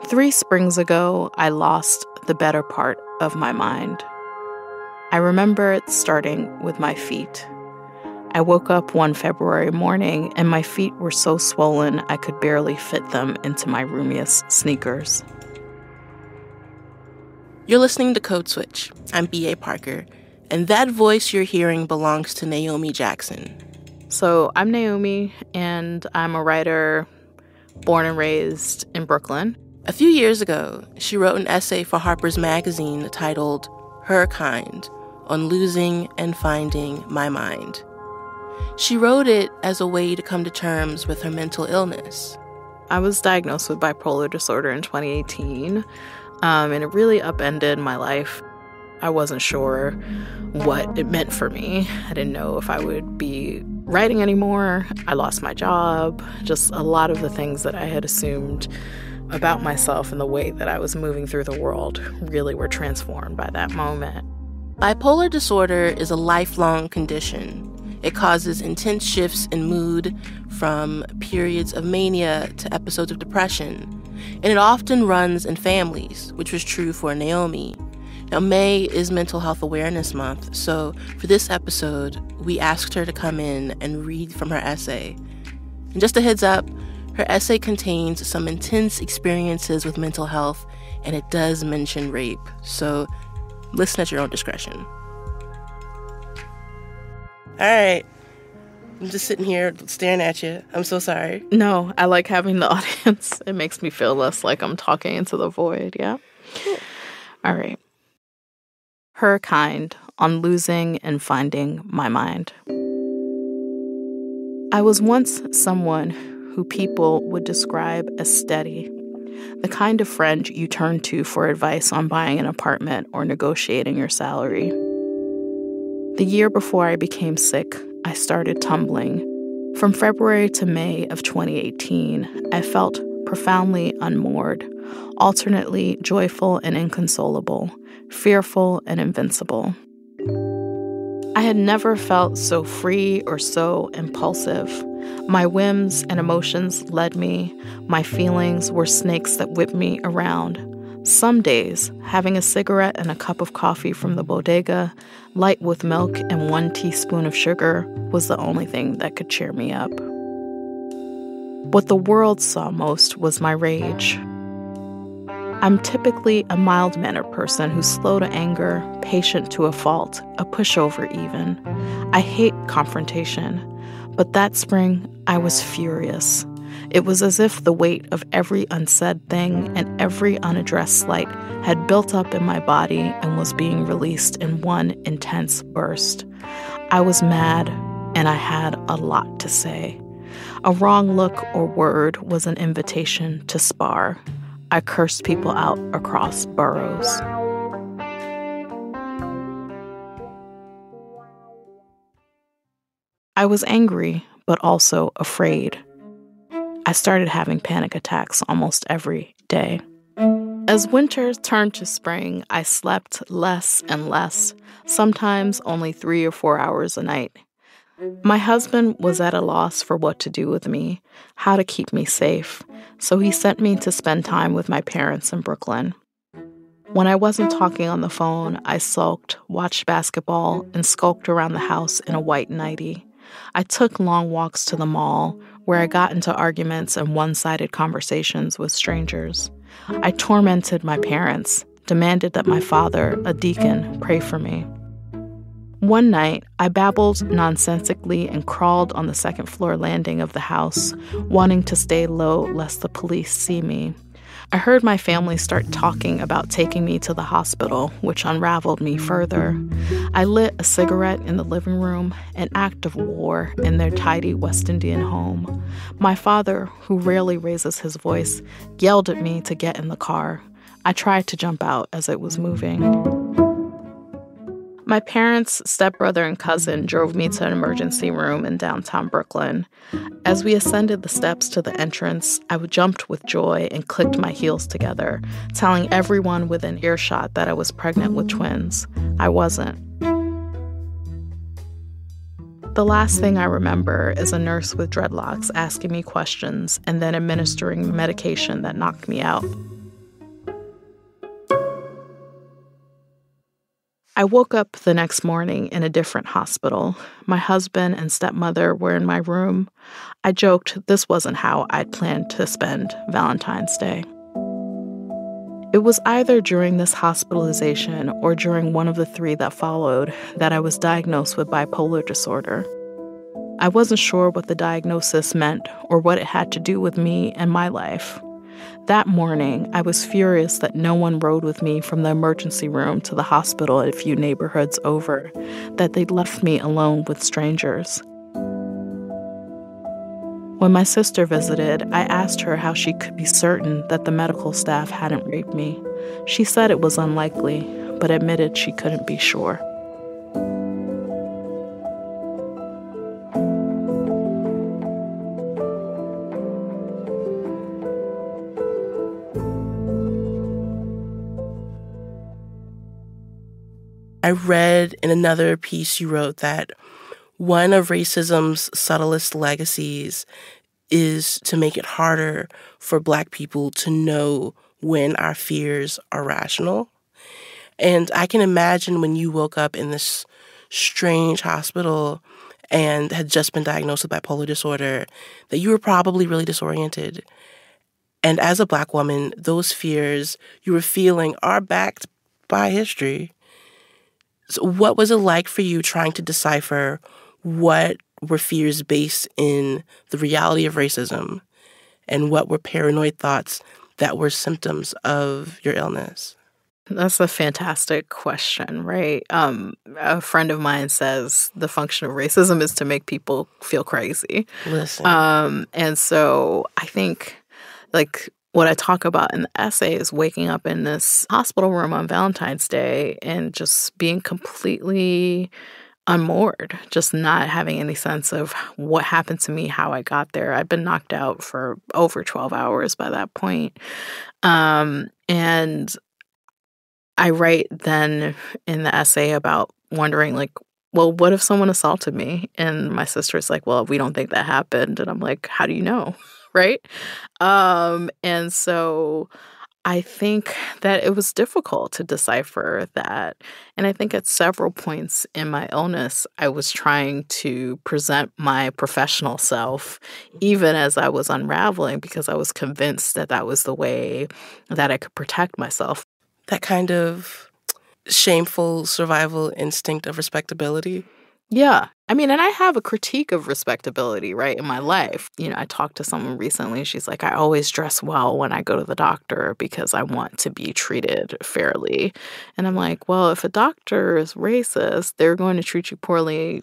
3 springs ago, I lost the better part of my mind. I remember it starting with my feet. I woke up one February morning and my feet were so swollen I could barely fit them into my roomiest sneakers. You're listening to Code Switch. I'm B.A. Parker, and that voice you're hearing belongs to Naomi Jackson. So I'm Naomi, and I'm a writer born and raised in Brooklyn. A few years ago, she wrote an essay for Harper's magazine titled Her Kind on losing and finding my mind. She wrote it as a way to come to terms with her mental illness. I was diagnosed with bipolar disorder in 2018, and it really upended my life. I wasn't sure what it meant for me. I didn't know if I would be writing anymore. I lost my job. Just a lot of the things that I had assumed about myself and the way that I was moving through the world really were transformed by that moment. Bipolar disorder is a lifelong condition. It causes intense shifts in mood, from periods of mania to episodes of depression. And it often runs in families, which was true for Naomi. Now, May is Mental Health Awareness Month, so for this episode, we asked her to come in and read from her essay. And just a heads up, her essay contains some intense experiences with mental health, and it does mention rape, so listen at your own discretion. All right. I'm just sitting here staring at you. I'm so sorry. No, I like having the audience. It makes me feel less like I'm talking into the void, yeah? Cool. All right. Her Kind on losing and finding my mind. I was once someone who people would describe as steady, the kind of friend you turn to for advice on buying an apartment or negotiating your salary. The year before I became sick, I started tumbling. From February to May of 2018, I felt profoundly unmoored, alternately joyful and inconsolable, fearful and invincible. I had never felt so free or so impulsive. My whims and emotions led me. My feelings were snakes that whipped me around. Some days, having a cigarette and a cup of coffee from the bodega, light with milk and 1 teaspoon of sugar, was the only thing that could cheer me up. What the world saw most was my rage. I'm typically a mild-mannered person who's slow to anger, patient to a fault, a pushover even. I hate confrontation. But that spring, I was furious. It was as if the weight of every unsaid thing and every unaddressed slight had built up in my body and was being released in one intense burst. I was mad, and I had a lot to say. A wrong look or word was an invitation to spar. I cursed people out across boroughs. I was angry, but also afraid. I started having panic attacks almost every day. As winter turned to spring, I slept less and less, sometimes only 3 or 4 hours a night. My husband was at a loss for what to do with me, how to keep me safe, so he sent me to spend time with my parents in Brooklyn. When I wasn't talking on the phone, I sulked, watched basketball, and skulked around the house in a white nightie. I took long walks to the mall, where I got into arguments and one-sided conversations with strangers. I tormented my parents, demanded that my father, a deacon, pray for me. One night, I babbled nonsensically and crawled on the second-floor landing of the house, wanting to stay low lest the police see me. I heard my family start talking about taking me to the hospital, which unraveled me further. I lit a cigarette in the living room, an act of war in their tidy West Indian home. My father, who rarely raises his voice, yelled at me to get in the car. I tried to jump out as it was moving. My parents, stepbrother, and cousin drove me to an emergency room in downtown Brooklyn. As we ascended the steps to the entrance, I jumped with joy and clicked my heels together, telling everyone within earshot that I was pregnant with twins. I wasn't. The last thing I remember is a nurse with dreadlocks asking me questions and then administering medication that knocked me out. I woke up the next morning in a different hospital. My husband and stepmother were in my room. I joked this wasn't how I'd planned to spend Valentine's Day. It was either during this hospitalization or during one of the three that followed that I was diagnosed with bipolar disorder. I wasn't sure what the diagnosis meant or what it had to do with me and my life. That morning, I was furious that no one rode with me from the emergency room to the hospital a few neighborhoods over, that they'd left me alone with strangers. When my sister visited, I asked her how she could be certain that the medical staff hadn't raped me. She said it was unlikely, but admitted she couldn't be sure. I read in another piece you wrote that one of racism's subtlest legacies is to make it harder for Black people to know when our fears are rational. And I can imagine when you woke up in this strange hospital and had just been diagnosed with bipolar disorder, that you were probably really disoriented. And as a Black woman, those fears you were feeling are backed by history. So what was it like for you trying to decipher what were fears based in the reality of racism and what were paranoid thoughts that were symptoms of your illness? That's a fantastic question, right? A friend of mine says the function of racism is to make people feel crazy. Listen. And so I think, like, what I talk about in the essay is waking up in this hospital room on Valentine's Day and just being completely unmoored, just not having any sense of what happened to me, how I got there. I'd been knocked out for over 12 hours by that point. And I write then in the essay about wondering, like, well, what if someone assaulted me? And my sister's like, well, we don't think that happened. And I'm like, how do you know? Right? And so I think that it was difficult to decipher that. And I think at several points in my illness, I was trying to present my professional self, even as I was unraveling, because I was convinced that that was the way that I could protect myself. That kind of shameful survival instinct of respectability. Yeah. I mean, and I have a critique of respectability, right, in my life. You know, I talked to someone recently. She's like, I always dress well when I go to the doctor because I want to be treated fairly. And I'm like, well, if a doctor is racist, they're going to treat you poorly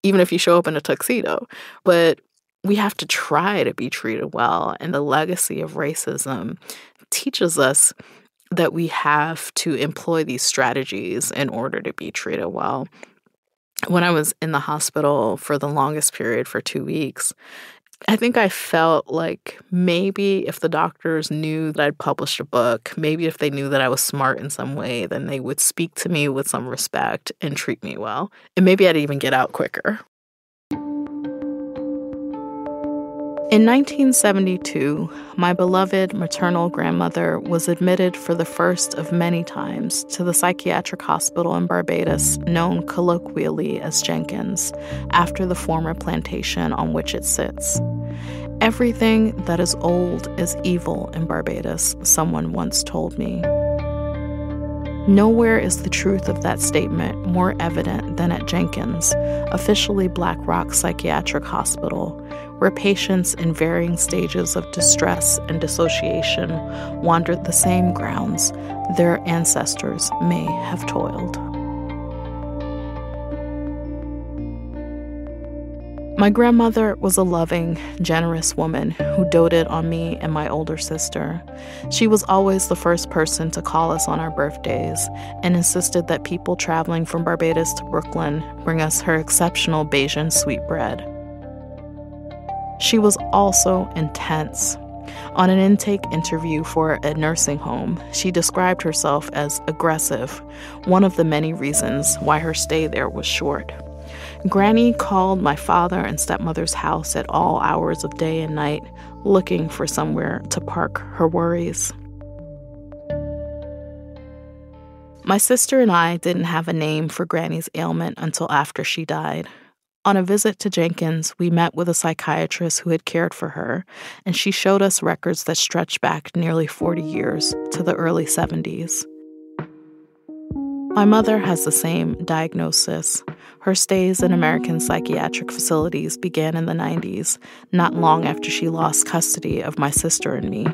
even if you show up in a tuxedo. But we have to try to be treated well. And the legacy of racism teaches us that we have to employ these strategies in order to be treated well. When I was in the hospital for the longest period, for 2 weeks, I think I felt like maybe if the doctors knew that I'd published a book, maybe if they knew that I was smart in some way, then they would speak to me with some respect and treat me well. And maybe I'd even get out quicker. In 1972, my beloved maternal grandmother was admitted for the first of many times to the psychiatric hospital in Barbados, known colloquially as Jenkins, after the former plantation on which it sits. Everything that is old is evil in Barbados, someone once told me. Nowhere is the truth of that statement more evident than at Jenkins, officially Black Rock Psychiatric Hospital, where patients in varying stages of distress and dissociation wandered the same grounds their ancestors may have toiled. My grandmother was a loving, generous woman who doted on me and my older sister. She was always the first person to call us on our birthdays and insisted that people traveling from Barbados to Brooklyn bring us her exceptional Bajan sweetbread. She was also intense. On an intake interview for a nursing home, she described herself as aggressive, one of the many reasons why her stay there was short. Granny called my father and stepmother's house at all hours of day and night, looking for somewhere to park her worries. My sister and I didn't have a name for Granny's ailment until after she died. On a visit to Jenkins, we met with a psychiatrist who had cared for her, and she showed us records that stretched back nearly 40 years to the early 70s. My mother has the same diagnosis. Her stays in American psychiatric facilities began in the 90s, not long after she lost custody of my sister and me.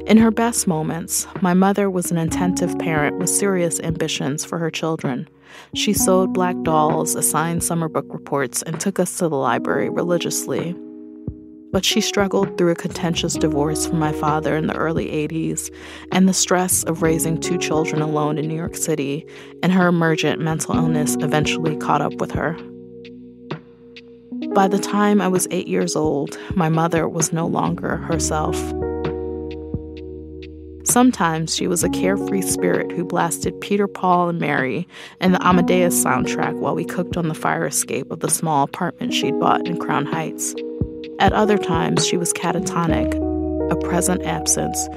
In her best moments, my mother was an attentive parent with serious ambitions for her children. She sewed black dolls, assigned summer book reports, and took us to the library religiously. But she struggled through a contentious divorce from my father in the early 80s, and the stress of raising 2 children alone in New York City, and her emergent mental illness eventually caught up with her. By the time I was 8 years old, my mother was no longer herself. Sometimes she was a carefree spirit who blasted Peter, Paul, and Mary and the Amadeus soundtrack while we cooked on the fire escape of the small apartment she'd bought in Crown Heights. At other times, she was catatonic, a present absence,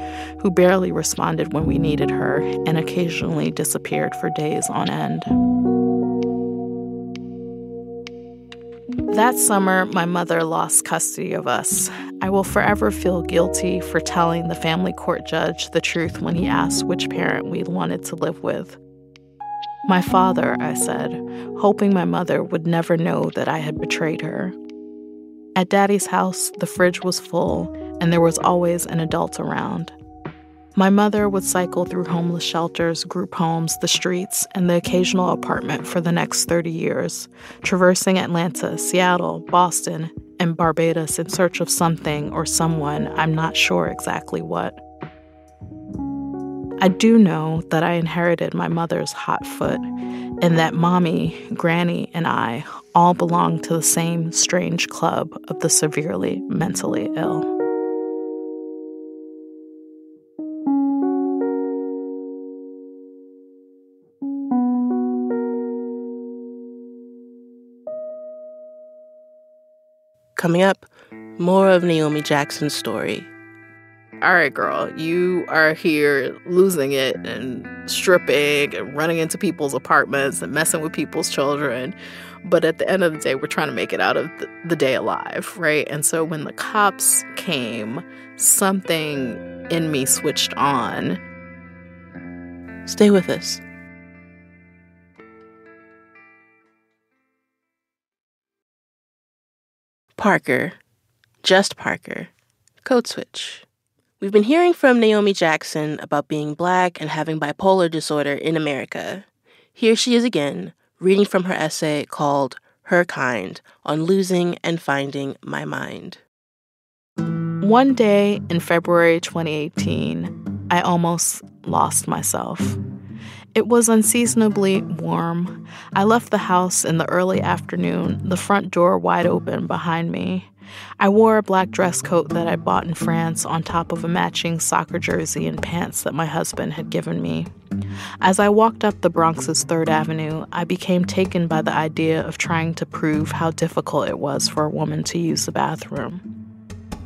who barely responded when we needed her and occasionally disappeared for days on end. That summer, my mother lost custody of us. I will forever feel guilty for telling the family court judge the truth when he asked which parent we wanted to live with. My father, I said, hoping my mother would never know that I had betrayed her. At Daddy's house, the fridge was full, and there was always an adult around. My mother would cycle through homeless shelters, group homes, the streets, and the occasional apartment for the next 30 years, traversing Atlanta, Seattle, Boston, and Barbados in search of something or someone, I'm not sure exactly what. I do know that I inherited my mother's hot foot, and that Mommy, Granny, and I all belong to the same strange club of the severely mentally ill. Coming up, more of Naomi Jackson's story. All right, girl, you are here losing it and stripping and running into people's apartments and messing with people's children. But at the end of the day, we're trying to make it out of the day alive, right? And so when the cops came, something in me switched on. Stay with us. Parker. Just Parker. Code switch. We've been hearing from Naomi Jackson about being Black and having bipolar disorder in America. Here she is again, reading from her essay called Her Kind on Losing and Finding My Mind. One day in February 2018, I almost lost myself. It was unseasonably warm. I left the house in the early afternoon, the front door wide open behind me. I wore a black dress coat that I bought in France on top of a matching soccer jersey and pants that my husband had given me. As I walked up the Bronx's 3rd Avenue, I became taken by the idea of trying to prove how difficult it was for a woman to use the bathroom.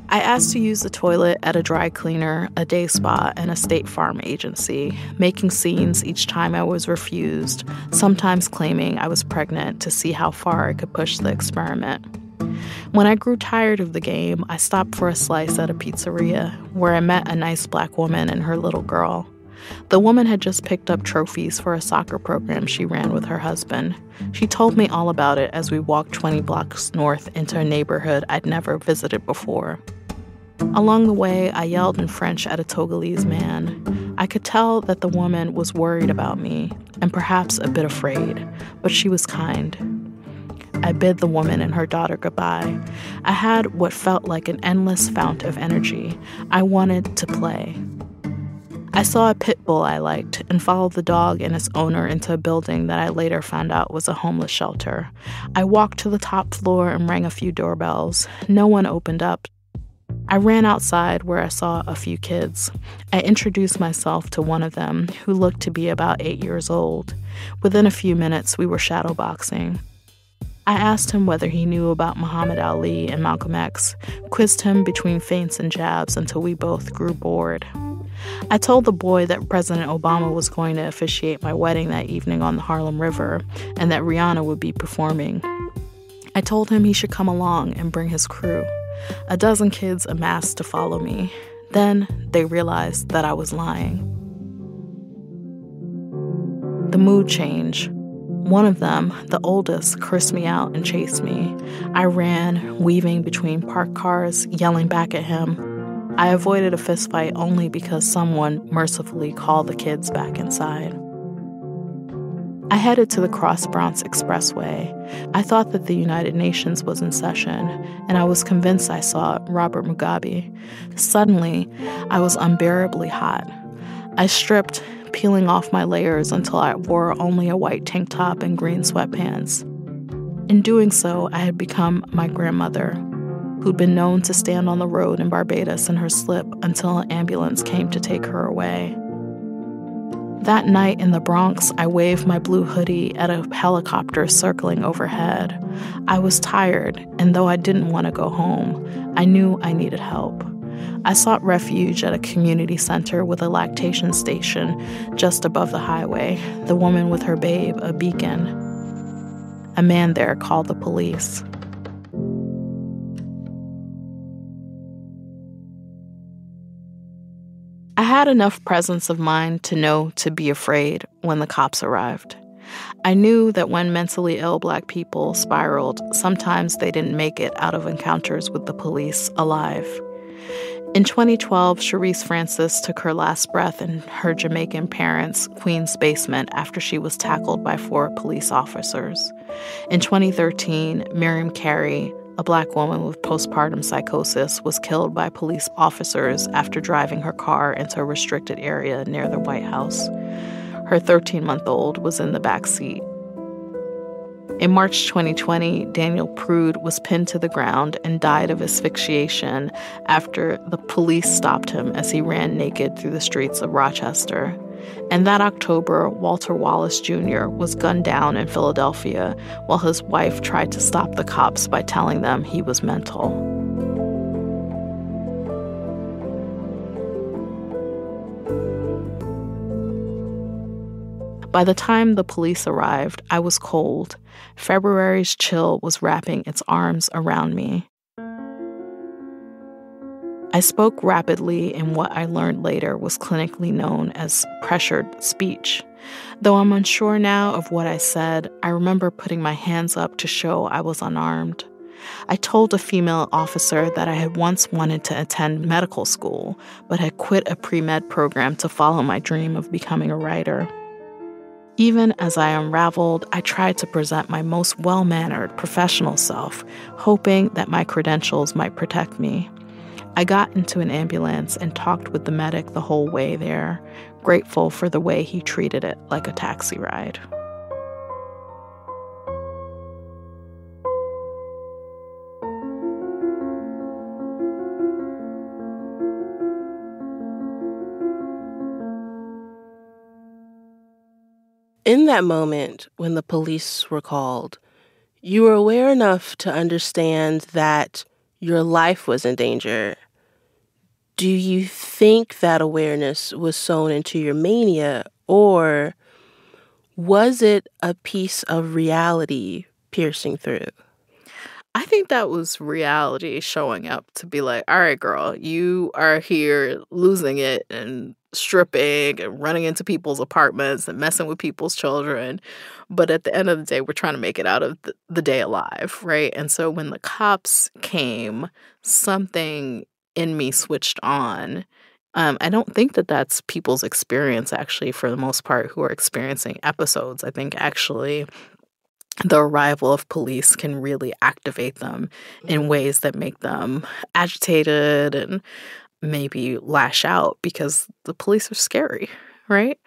I asked to use the toilet at a dry cleaner, a day spa, and a State Farm agency, making scenes each time I was refused, sometimes claiming I was pregnant to see how far I could push the experiment. When I grew tired of the game, I stopped for a slice at a pizzeria, where I met a nice Black woman and her little girl. The woman had just picked up trophies for a soccer program she ran with her husband. She told me all about it as we walked 20 blocks north into a neighborhood I'd never visited before. Along the way, I yelled in French at a Togolese man. I could tell that the woman was worried about me, and perhaps a bit afraid, but she was kind. I bid the woman and her daughter goodbye. I had what felt like an endless fount of energy. I wanted to play. I saw a pit bull I liked and followed the dog and its owner into a building that I later found out was a homeless shelter. I walked to the top floor and rang a few doorbells. No one opened up. I ran outside where I saw a few kids. I introduced myself to one of them, who looked to be about 8 years old. Within a few minutes, we were shadowboxing. I asked him whether he knew about Muhammad Ali and Malcolm X, quizzed him between feints and jabs until we both grew bored. I told the boy that President Obama was going to officiate my wedding that evening on the Harlem River and that Rihanna would be performing. I told him he should come along and bring his crew. A dozen kids amassed to follow me. Then they realized that I was lying. The mood changed. One of them, the oldest, cursed me out and chased me. I ran, weaving between parked cars, yelling back at him. I avoided a fistfight only because someone mercifully called the kids back inside. I headed to the Cross Bronx Expressway. I thought that the United Nations was in session, and I was convinced I saw Robert Mugabe. Suddenly, I was unbearably hot. I stripped, peeling off my layers until I wore only a white tank top and green sweatpants. In doing so, I had become my grandmother, who'd been known to stand on the road in Barbados in her slip until an ambulance came to take her away. That night in the Bronx, I waved my blue hoodie at a helicopter circling overhead. I was tired, and though I didn't want to go home, I knew I needed help. I sought refuge at a community center with a lactation station just above the highway, the woman with her babe, a beacon. A man there called the police. I had enough presence of mind to know to be afraid when the cops arrived. I knew that when mentally ill Black people spiraled, sometimes they didn't make it out of encounters with the police alive. In 2012, Sharice Francis took her last breath in her Jamaican parents' Queens basement after she was tackled by 4 police officers. In 2013, Miriam Carey, a Black woman with postpartum psychosis, was killed by police officers after driving her car into a restricted area near the White House. Her 13-month-old was in the back seat. In March 2020, Daniel Prude was pinned to the ground and died of asphyxiation after the police stopped him as he ran naked through the streets of Rochester. And that October, Walter Wallace Jr. was gunned down in Philadelphia while his wife tried to stop the cops by telling them he was mental. By the time the police arrived, I was cold. February's chill was wrapping its arms around me. I spoke rapidly in what I learned later was clinically known as pressured speech. Though I'm unsure now of what I said, I remember putting my hands up to show I was unarmed. I told a female officer that I had once wanted to attend medical school, but had quit a pre-med program to follow my dream of becoming a writer. Even as I unraveled, I tried to present my most well-mannered professional self, hoping that my credentials might protect me. I got into an ambulance and talked with the medic the whole way there, grateful for the way he treated it like a taxi ride. In that moment, when the police were called, you were aware enough to understand that your life was in danger. Do you think that awareness was sewn into your mania, or was it a piece of reality piercing through? I think that was reality showing up to be like, all right, girl, you are here losing it and stripping and running into people's apartments and messing with people's children. But at the end of the day, we're trying to make it out of the day alive, right? And so when the cops came, something in me switched on. I don't think that that's people's experience, actually, for the most part, who are experiencing episodes. I think actually the arrival of police can really activate them in ways that make them agitated and maybe lash out because the police are scary, right?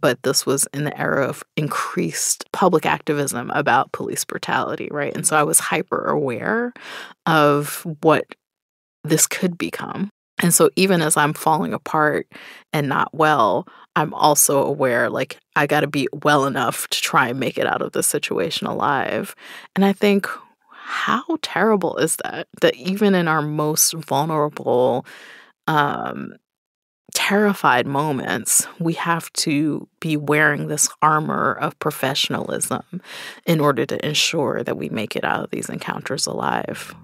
But this was in the era of increased public activism about police brutality, right? And so I was hyper aware of what this could become. And so even as I'm falling apart and not well, I'm also aware, like, I got to be well enough to try and make it out of this situation alive. And I think, how terrible is that? That even in our most vulnerable terrified moments, we have to be wearing this armor of professionalism in order to ensure that we make it out of these encounters alive.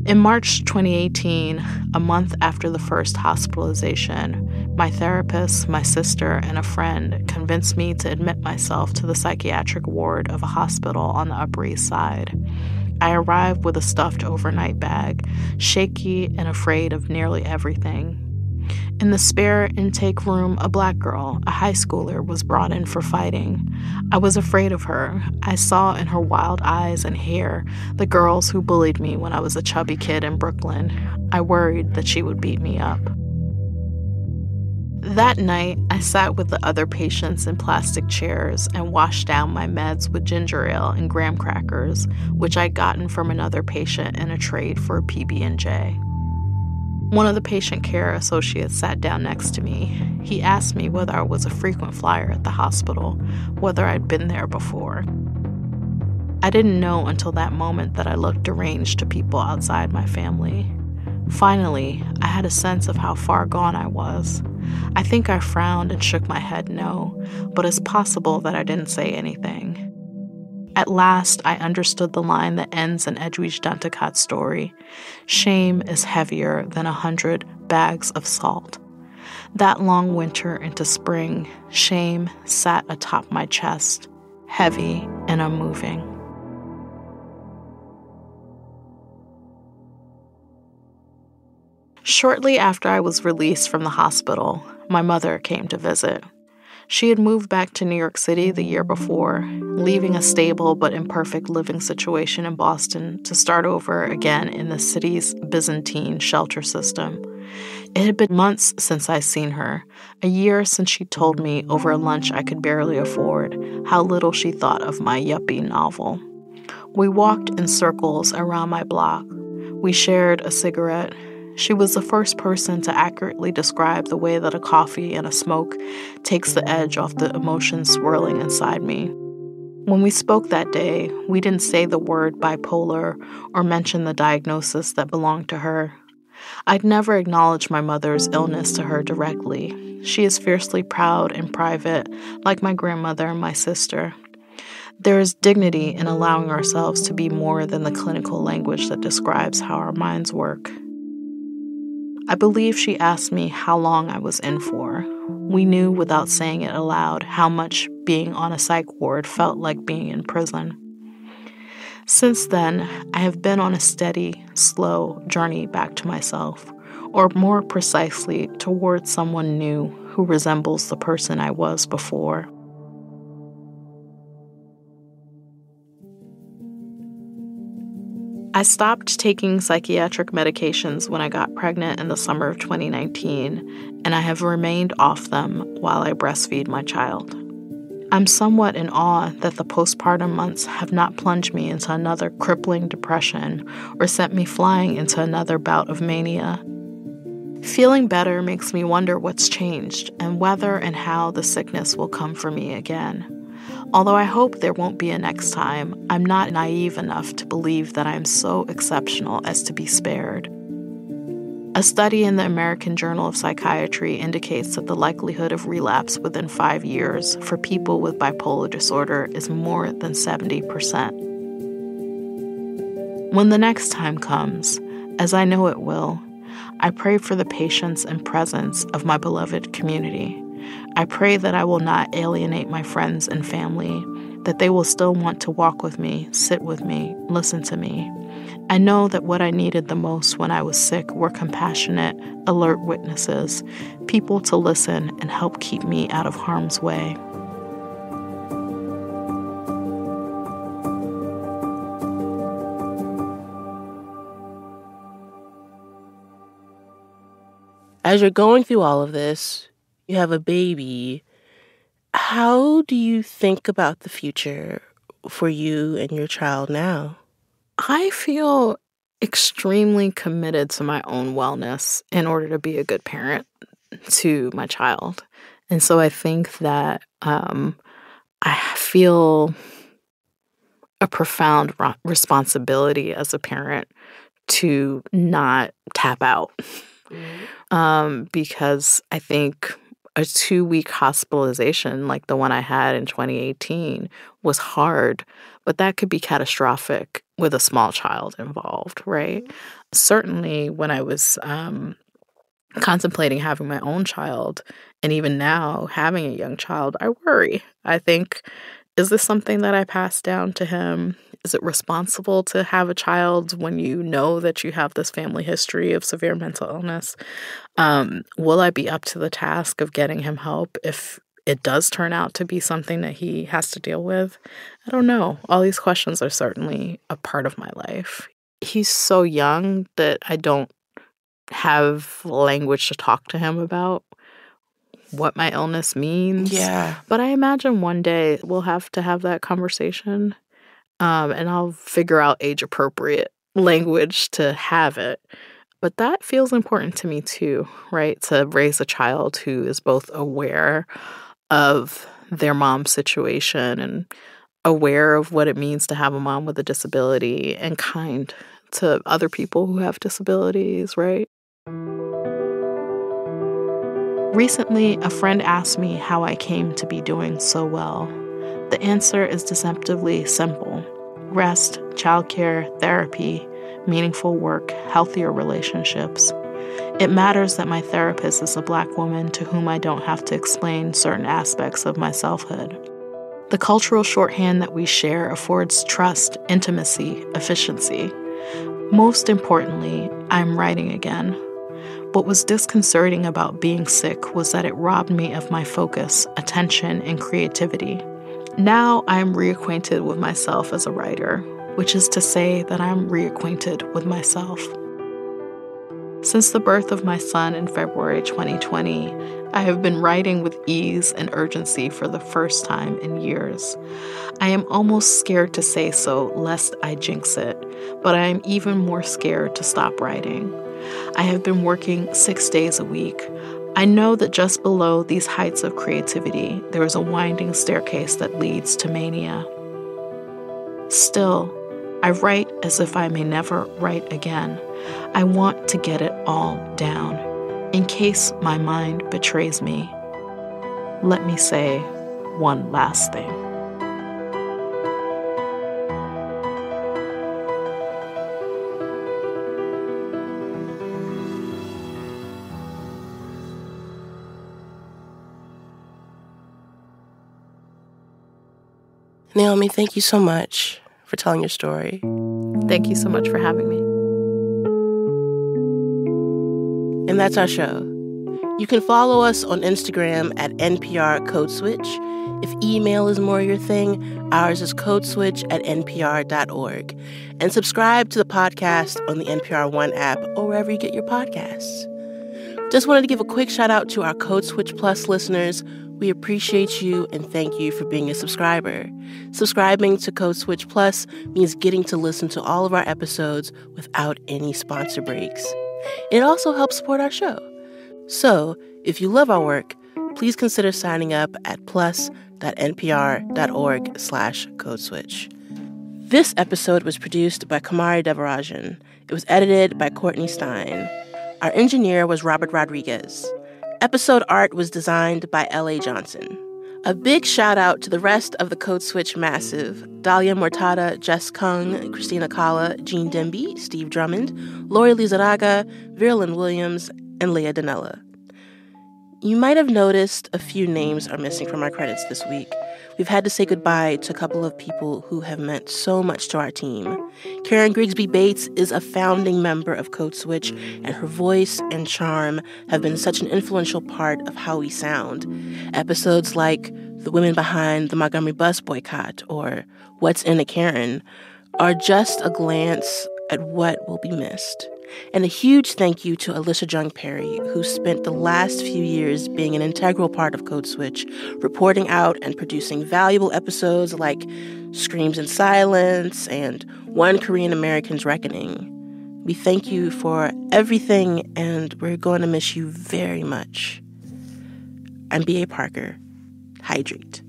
In March 2018, a month after the first hospitalization, my therapist, my sister, and a friend convinced me to admit myself to the psychiatric ward of a hospital on the Upper East Side. I arrived with a stuffed overnight bag, shaky and afraid of nearly everything. In the spare intake room, a black girl, a high schooler, was brought in for fighting. I was afraid of her. I saw in her wild eyes and hair the girls who bullied me when I was a chubby kid in Brooklyn. I worried that she would beat me up. That night, I sat with the other patients in plastic chairs and washed down my meds with ginger ale and graham crackers, which I'd gotten from another patient in a trade for a PB&J. One of the patient care associates sat down next to me. He asked me whether I was a frequent flyer at the hospital, whether I'd been there before. I didn't know until that moment that I looked deranged to people outside my family. Finally, I had a sense of how far gone I was. I think I frowned and shook my head no, but it's possible that I didn't say anything. At last, I understood the line that ends in Edwidge Danticat's story. Shame is heavier than 100 bags of salt. That long winter into spring, shame sat atop my chest, heavy and unmoving. Shortly after I was released from the hospital, my mother came to visit. She had moved back to New York City the year before, leaving a stable but imperfect living situation in Boston to start over again in the city's Byzantine shelter system. It had been months since I'd seen her, a year since she told me over a lunch I could barely afford how little she thought of my yuppie novel. We walked in circles around my block. We shared a cigarette. She was the first person to accurately describe the way that a coffee and a smoke takes the edge off the emotions swirling inside me. When we spoke that day, we didn't say the word bipolar or mention the diagnosis that belonged to her. I'd never acknowledged my mother's illness to her directly. She is fiercely proud and private, like my grandmother and my sister. There is dignity in allowing ourselves to be more than the clinical language that describes how our minds work. I believe she asked me how long I was in for. We knew without saying it aloud how much being on a psych ward felt like being in prison. Since then, I have been on a steady, slow journey back to myself, or more precisely, towards someone new who resembles the person I was before. I stopped taking psychiatric medications when I got pregnant in the summer of 2019, and I have remained off them while I breastfeed my child. I'm somewhat in awe that the postpartum months have not plunged me into another crippling depression or sent me flying into another bout of mania. Feeling better makes me wonder what's changed and whether and how the sickness will come for me again. Although I hope there won't be a next time, I'm not naive enough to believe that I am so exceptional as to be spared. A study in the American Journal of Psychiatry indicates that the likelihood of relapse within 5 years for people with bipolar disorder is more than 70%. When the next time comes, as I know it will, I pray for the patience and presence of my beloved community. I pray that I will not alienate my friends and family, that they will still want to walk with me, sit with me, listen to me. I know that what I needed the most when I was sick were compassionate, alert witnesses, people to listen and help keep me out of harm's way. As you're going through all of this, you have a baby. How do you think about the future for you and your child now? I feel extremely committed to my own wellness in order to be a good parent to my child. And so I think that I feel a profound responsibility as a parent to not tap out. Because I think a 2-week hospitalization like the one I had in 2018 was hard, but that could be catastrophic with a small child involved, right? Certainly when I was contemplating having my own child, and even now having a young child, I worry. I think, is this something that I pass down to him? Is it responsible to have a child when you know that you have this family history of severe mental illness? Will I be up to the task of getting him help if it does turn out to be something that he has to deal with? I don't know. All these questions are certainly a part of my life. He's so young that I don't have language to talk to him about what my illness means. Yeah. But I imagine one day we'll have to have that conversation. And I'll figure out age-appropriate language to have it. But that feels important to me too, right? To raise a child who is both aware of their mom's situation and aware of what it means to have a mom with a disability and kind to other people who have disabilities, right? Recently, a friend asked me how I came to be doing so well. The answer is deceptively simple. Rest, childcare, therapy, meaningful work, healthier relationships. It matters that my therapist is a Black woman to whom I don't have to explain certain aspects of my selfhood. The cultural shorthand that we share affords trust, intimacy, efficiency. Most importantly, I'm writing again. What was disconcerting about being sick was that it robbed me of my focus, attention, and creativity. Now I'm reacquainted with myself as a writer, which is to say that I'm reacquainted with myself. Since the birth of my son in February 2020, I have been writing with ease and urgency for the first time in years. I am almost scared to say so lest I jinx it, but I am even more scared to stop writing. I have been working 6 days a week. I know that just below these heights of creativity, there is a winding staircase that leads to mania. Still, I write as if I may never write again. I want to get it all down, in case my mind betrays me. Let me say one last thing. Naomi, thank you so much for telling your story. Thank you so much for having me. And that's our show. You can follow us on Instagram at NPR Code Switch. If email is more your thing, ours is codeswitch@npr.org. And subscribe to the podcast on the NPR One app or wherever you get your podcasts. Just wanted to give a quick shout out to our Code Switch Plus listeners. We appreciate you and thank you for being a subscriber. Subscribing to Code Switch Plus means getting to listen to all of our episodes without any sponsor breaks. It also helps support our show. So, if you love our work, please consider signing up at plus.npr.org/codeswitch. This episode was produced by Kamari Devarajan. It was edited by Courtney Stein. Our engineer was Robert Rodriguez. Episode art was designed by L.A. Johnson. A big shout out to the rest of the Code Switch massive: Dalia Mortada, Jess Kung, Christina Kala, Jean Demby, Steve Drummond, Lori Lizaraga, Verlyn Williams, and Leah Danella. You might have noticed a few names are missing from our credits this week. We've had to say goodbye to a couple of people who have meant so much to our team. Karen Grigsby Bates is a founding member of Code Switch, and her voice and charm have been such an influential part of how we sound. Episodes like The Women Behind the Montgomery Bus Boycott or What's in a Karen are just a glance at what will be missed. And a huge thank you to Alicia Jung Perry, who spent the last few years being an integral part of Code Switch, reporting out and producing valuable episodes like Screams in Silence and One Korean American's Reckoning. We thank you for everything, and we're going to miss you very much. I'm B.A. Parker. Hydrate.